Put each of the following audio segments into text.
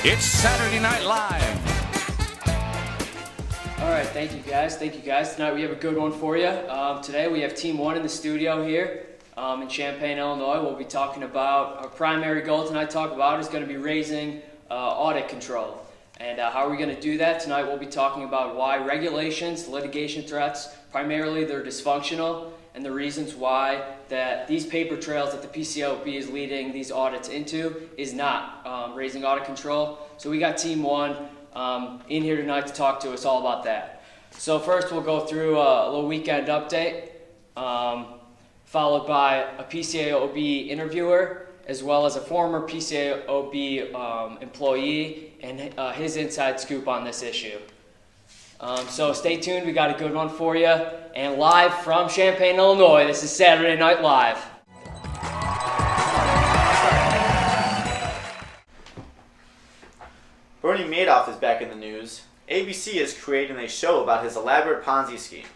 It's Saturday Night Live. All right, thank you guys. Tonight we have a good one for you. Today we have Team 1 in the studio here in Champaign, Illinois. We'll be talking about our primary goal tonight is going to be raising audit control. And how are we going to do that? Tonight we'll be talking about why regulations, litigation threats, primarily they're dysfunctional, and the reasons why that these paper trails that the PCAOB is leading these audits into is not raising audit control. So we got Team 1 in here tonight to talk to us all about that. So first we'll go through a little weekend update, followed by a PCAOB interviewer, as well as a former PCAOB employee and his inside scoop on this issue. So stay tuned, we got a good one for you. And live from Champaign, Illinois, this is Saturday Night Live. Bernie Madoff is back in the news. ABC is creating a show about his elaborate Ponzi scheme.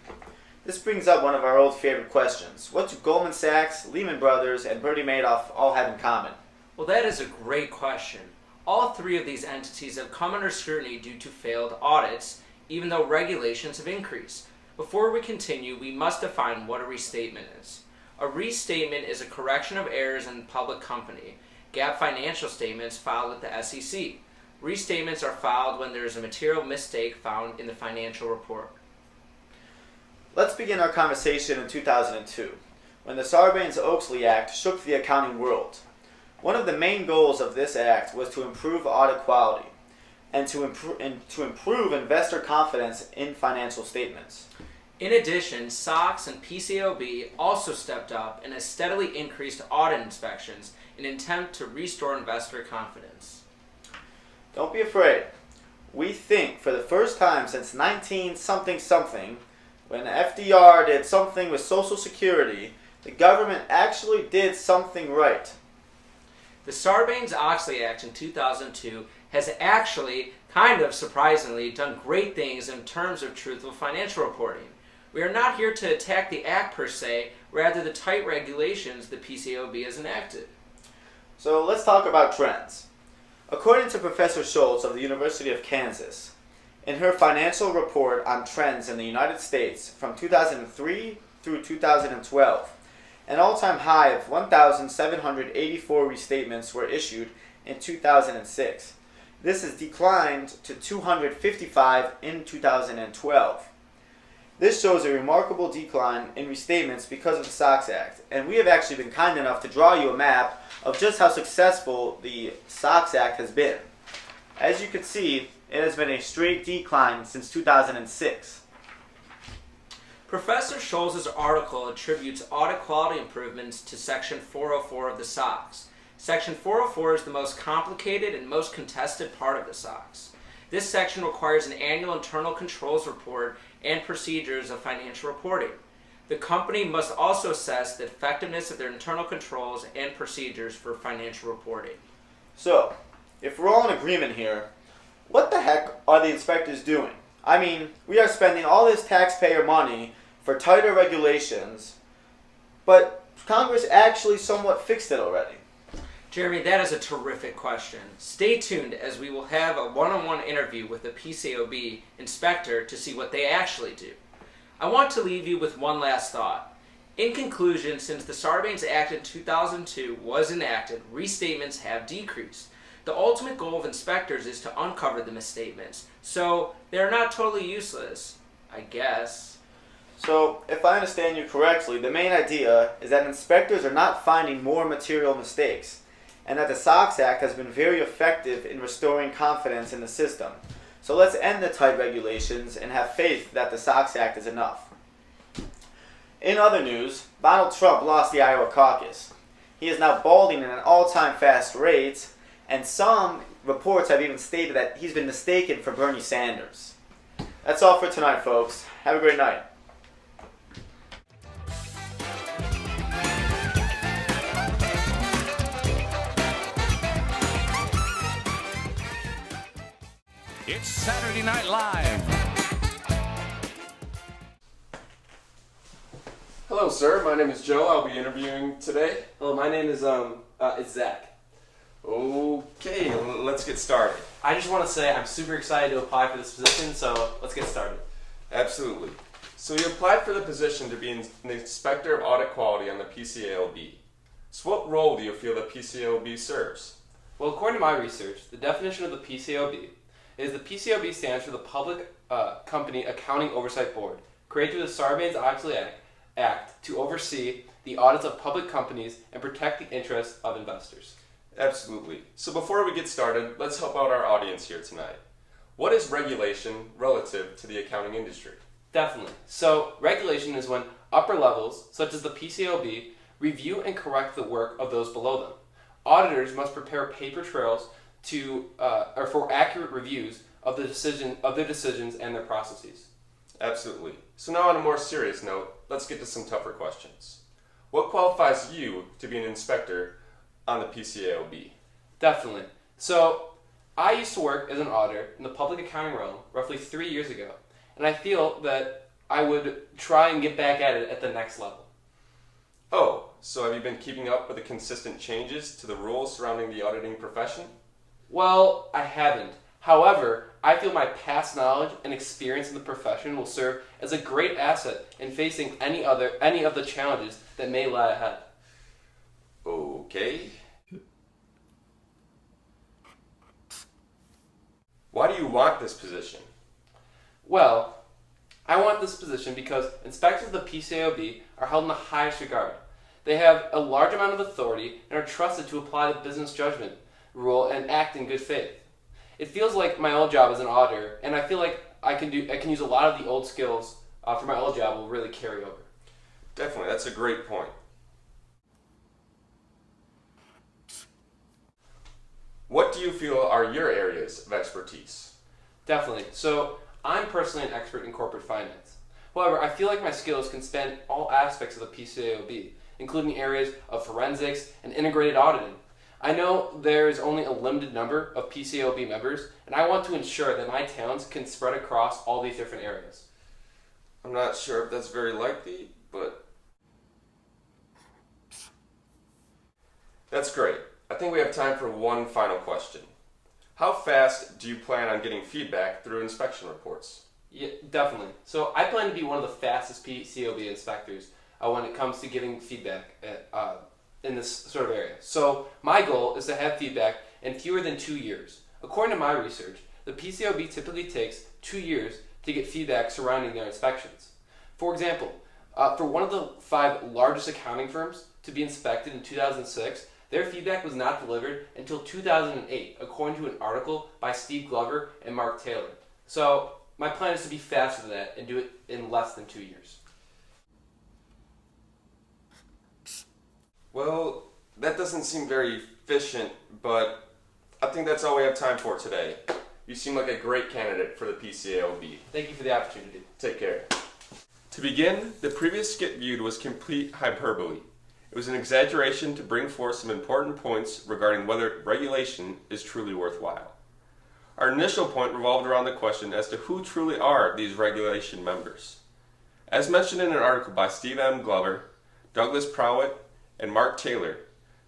This brings up one of our old favorite questions. What do Goldman Sachs, Lehman Brothers, and Bernie Madoff all have in common? Well, that is a great question. All three of these entities have come under scrutiny due to failed audits, even though regulations have increased. Before we continue, we must define what a restatement is. A restatement is a correction of errors in a public company. GAAP financial statements filed with the SEC. Restatements are filed when there is a material mistake found in the financial report. Let's begin our conversation in 2002, when the Sarbanes-Oxley Act shook the accounting world. One of the main goals of this act was to improve audit quality and to improve investor confidence in financial statements. In addition, SOX and PCAOB also stepped up and has steadily increased audit inspections in an attempt to restore investor confidence. Don't be afraid. We think for the first time since 19-something, when FDR did something with Social Security, the government actually did something right. The Sarbanes-Oxley Act in 2002 has actually, kind of surprisingly, done great things in terms of truthful financial reporting. We are not here to attack the act per se, rather the tight regulations the PCAOB has enacted. So let's talk about trends. According to Professor Schultz of the University of Kansas, in her financial report on trends in the United States from 2003 through 2012, an all-time high of 1,784 restatements were issued in 2006. This has declined to 255 in 2012. This shows a remarkable decline in restatements because of the SOX Act, and we have actually been kind enough to draw you a map of just how successful the SOX Act has been. As you can see, it has been a straight decline since 2006. Professor Scholz's article attributes audit quality improvements to Section 404 of the SOX. Section 404 is the most complicated and most contested part of the SOX. This section requires an annual internal controls report and procedures of financial reporting. The company must also assess the effectiveness of their internal controls and procedures for financial reporting. So, if we're all in agreement here, what the heck are the inspectors doing? I mean, we are spending all this taxpayer money for tighter regulations, but Congress actually somewhat fixed it already. Jeremy, that is a terrific question. Stay tuned as we will have a one-on-one interview with the PCAOB inspector to see what they actually do. I want to leave you with one last thought. In conclusion, since the Sarbanes Act in 2002 was enacted, restatements have decreased. The ultimate goal of inspectors is to uncover the misstatements, so they're not totally useless, I guess. So, if I understand you correctly, the main idea is that inspectors are not finding more material mistakes, and that the SOX Act has been very effective in restoring confidence in the system. So let's end the tight regulations and have faith that the SOX Act is enough. In other news, Donald Trump lost the Iowa caucus. He is now balding at an all-time fast rate, and some reports have even stated that he's been mistaken for Bernie Sanders. That's all for tonight, folks. Have a great night. It's Saturday Night Live. Hello, sir. My name is Joe. I'll be interviewing today. Hello, my name is Zach. Okay, let's get started. I just want to say I'm super excited to apply for this position, so let's get started. Absolutely. So you applied for the position to be an Inspector of Audit Quality on the PCAOB. So what role do you feel the PCAOB serves? Well, according to my research, the definition of the PCAOB is the PCAOB stands for the Public Company Accounting Oversight Board, created through the Sarbanes-Oxley Act to oversee the audits of public companies and protect the interests of investors. Absolutely. So before we get started, let's help out our audience here tonight. What is regulation relative to the accounting industry? Definitely. So, regulation is when upper levels, such as the PCAOB, review and correct the work of those below them. Auditors must prepare paper trails for accurate reviews of their decisions and their processes. Absolutely. So now on a more serious note, let's get to some tougher questions. What qualifies you to be an inspector on the PCAOB? Definitely. So, I used to work as an auditor in the public accounting realm roughly 3 years ago, and I feel that I would try and get back at it at the next level. Oh, so have you been keeping up with the consistent changes to the rules surrounding the auditing profession? Well, I haven't. However, I feel my past knowledge and experience in the profession will serve as a great asset in facing any of the challenges that may lie ahead. Okay. Why do you want this position? Well, I want this position because inspectors of the PCAOB are held in the highest regard. They have a large amount of authority and are trusted to apply the business judgment rule and act in good faith. It feels like my old job as an auditor, and I feel like I can use a lot of the old skills from my old job will really carry over. Definitely, that's a great point. What do you feel are your areas of expertise? Definitely. So, I'm personally an expert in corporate finance. However, I feel like my skills can span all aspects of the PCAOB, including areas of forensics and integrated auditing. I know there is only a limited number of PCAOB members, and I want to ensure that my talents can spread across all these different areas. I'm not sure if that's very likely, but that's great. I think we have time for one final question. How fast do you plan on getting feedback through inspection reports? Yeah, definitely. So I plan to be one of the fastest PCAOB inspectors when it comes to giving feedback in this sort of area. So my goal is to have feedback in fewer than 2 years. According to my research, the PCAOB typically takes 2 years to get feedback surrounding their inspections. For example, for one of the 5 largest accounting firms to be inspected in 2006, their feedback was not delivered until 2008, according to an article by Steve Glover and Mark Taylor. So my plan is to be faster than that and do it in less than 2 years. Well, that doesn't seem very efficient, but I think that's all we have time for today. You seem like a great candidate for the PCAOB. Thank you for the opportunity. Take care. To begin, the previous skit viewed was complete hyperbole. It was an exaggeration to bring forth some important points regarding whether regulation is truly worthwhile. Our initial point revolved around the question as to who truly are these regulation members. As mentioned in an article by Steve M. Glover, Douglas Prowett, and Mark Taylor,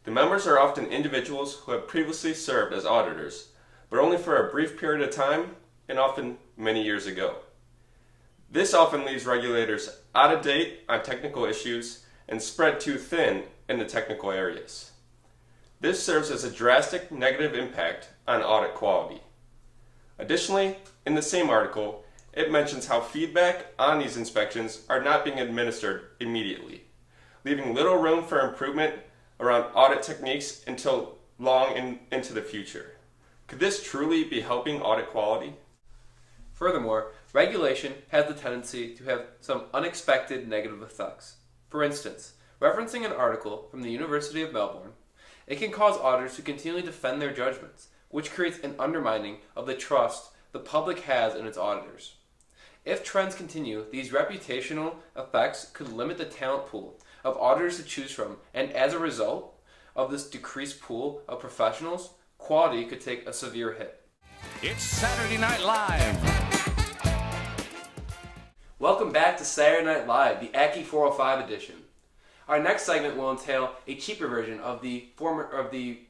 the members are often individuals who have previously served as auditors, but only for a brief period of time and often many years ago. This often leaves regulators out of date on technical issues and spread too thin in the technical areas. This serves as a drastic negative impact on audit quality. Additionally, in the same article, it mentions how feedback on these inspections are not being administered immediately, leaving little room for improvement around audit techniques until long into the future. Could this truly be helping audit quality? Furthermore, regulation has the tendency to have some unexpected negative effects. For instance, referencing an article from the University of Melbourne, it can cause auditors to continually defend their judgments, which creates an undermining of the trust the public has in its auditors. If trends continue, these reputational effects could limit the talent pool of auditors to choose from, and as a result of this decreased pool of professionals, quality could take a severe hit. It's Saturday Night Live. Welcome back to Saturday Night Live, the ACCY 405 edition. Our next segment will entail a cheaper version of the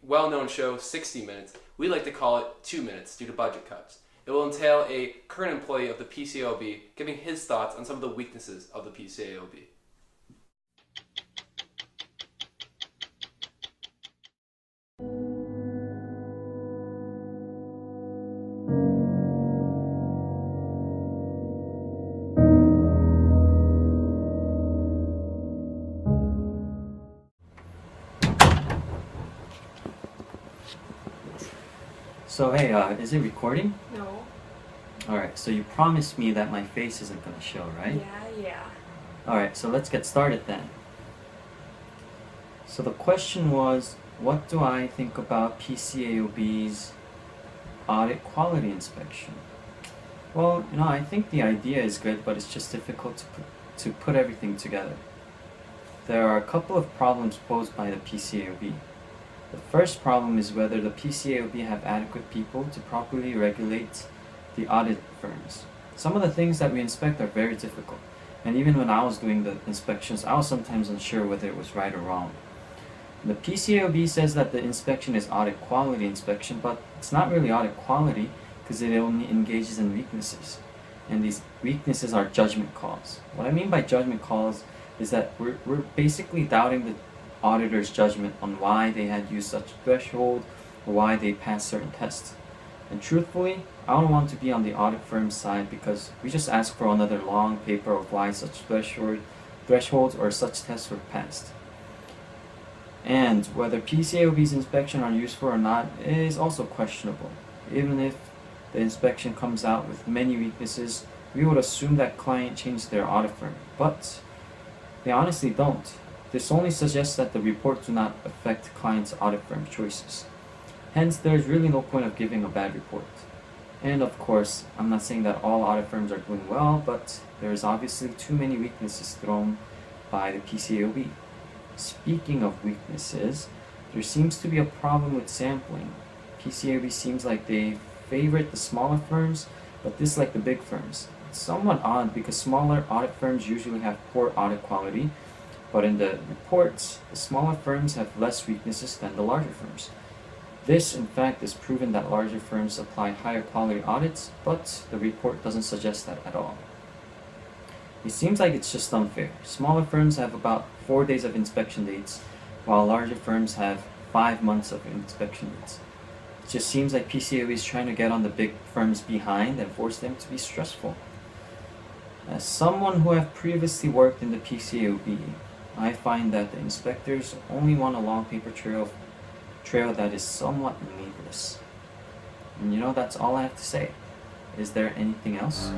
well-known show 60 Minutes. We like to call it 2 Minutes due to budget cuts. It will entail a current employee of the PCAOB giving his thoughts on some of the weaknesses of the PCAOB. So hey, is it recording? No. Alright, so you promised me that my face isn't gonna show, right? Yeah. Alright, so let's get started then. So the question was, what do I think about PCAOB's audit quality inspection? Well, I think the idea is good, but it's just difficult to put everything together. There are a couple of problems posed by the PCAOB. The first problem is whether the PCAOB have adequate people to properly regulate the audit firms. Some of the things that we inspect are very difficult, and even when I was doing the inspections, I was sometimes unsure whether it was right or wrong. The PCAOB says that the inspection is audit quality inspection, but it's not really audit quality because it only engages in weaknesses. And these weaknesses are judgment calls. What I mean by judgment calls is that we're basically doubting the auditor's judgment on why they had used such threshold or why they passed certain tests. And truthfully, I don't want to be on the audit firm's side because we just ask for another long paper of why such thresholds or such tests were passed. And whether PCAOB's inspection are useful or not is also questionable. Even if the inspection comes out with many weaknesses, we would assume that client changed their audit firm, but they honestly don't. This only suggests that the report do not affect client's audit firm choices. Hence, there is really no point of giving a bad report. And of course, I'm not saying that all audit firms are doing well, but there is obviously too many weaknesses thrown by the PCAOB. Speaking of weaknesses, there seems to be a problem with sampling. PCAOB seems like they favorite the smaller firms, but dislike the big firms. It's somewhat odd because smaller audit firms usually have poor audit quality, but in the reports, the smaller firms have less weaknesses than the larger firms. This, in fact, is proven that larger firms apply higher quality audits, but the report doesn't suggest that at all. It seems like it's just unfair. Smaller firms have about 4 days of inspection dates, while larger firms have 5 months of inspection dates. It just seems like PCAOB is trying to get on the big firms behind and force them to be stressful. As someone who have previously worked in the PCAOB, I find that the inspectors only want a long paper trail that is somewhat needless. And that's all I have to say. Is there anything else?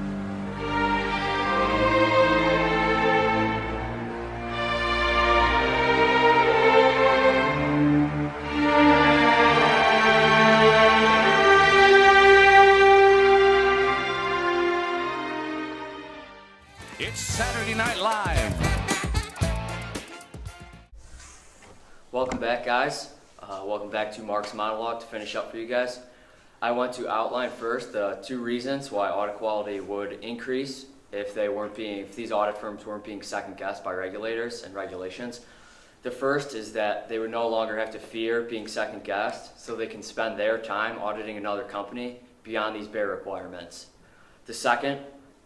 It's Saturday Night Live. Welcome back, guys. Welcome back to Mark's monologue to finish up for you guys. I want to outline first the 2 reasons why audit quality would increase if these audit firms weren't being second guessed by regulators and regulations. The first is that they would no longer have to fear being second guessed, so they can spend their time auditing another company beyond these bare requirements. The second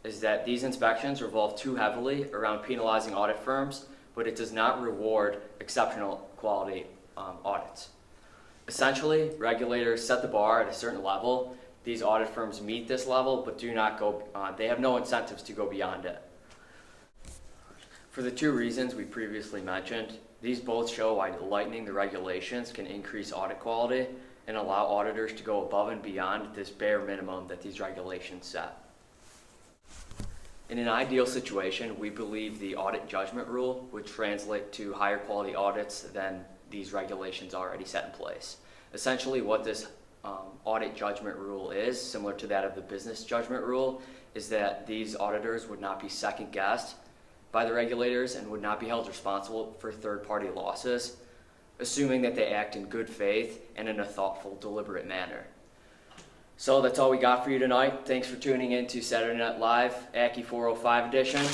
is that these inspections revolve too heavily around penalizing audit firms, but it does not reward exceptional quality audits. Essentially, regulators set the bar at a certain level. These audit firms meet this level, but they have no incentives to go beyond it. For the 2 reasons we previously mentioned, these both show why lightening the regulations can increase audit quality and allow auditors to go above and beyond this bare minimum that these regulations set. In an ideal situation, we believe the audit judgment rule would translate to higher quality audits than these regulations already set in place. Essentially, what this audit judgment rule is, similar to that of the business judgment rule, is that these auditors would not be second guessed by the regulators and would not be held responsible for third-party losses, assuming that they act in good faith and in a thoughtful, deliberate manner. So that's all we got for you tonight. Thanks for tuning in to Saturday Night Live, ACCY 405 edition.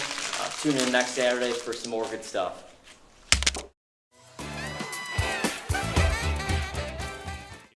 Tune in next Saturday for some more good stuff.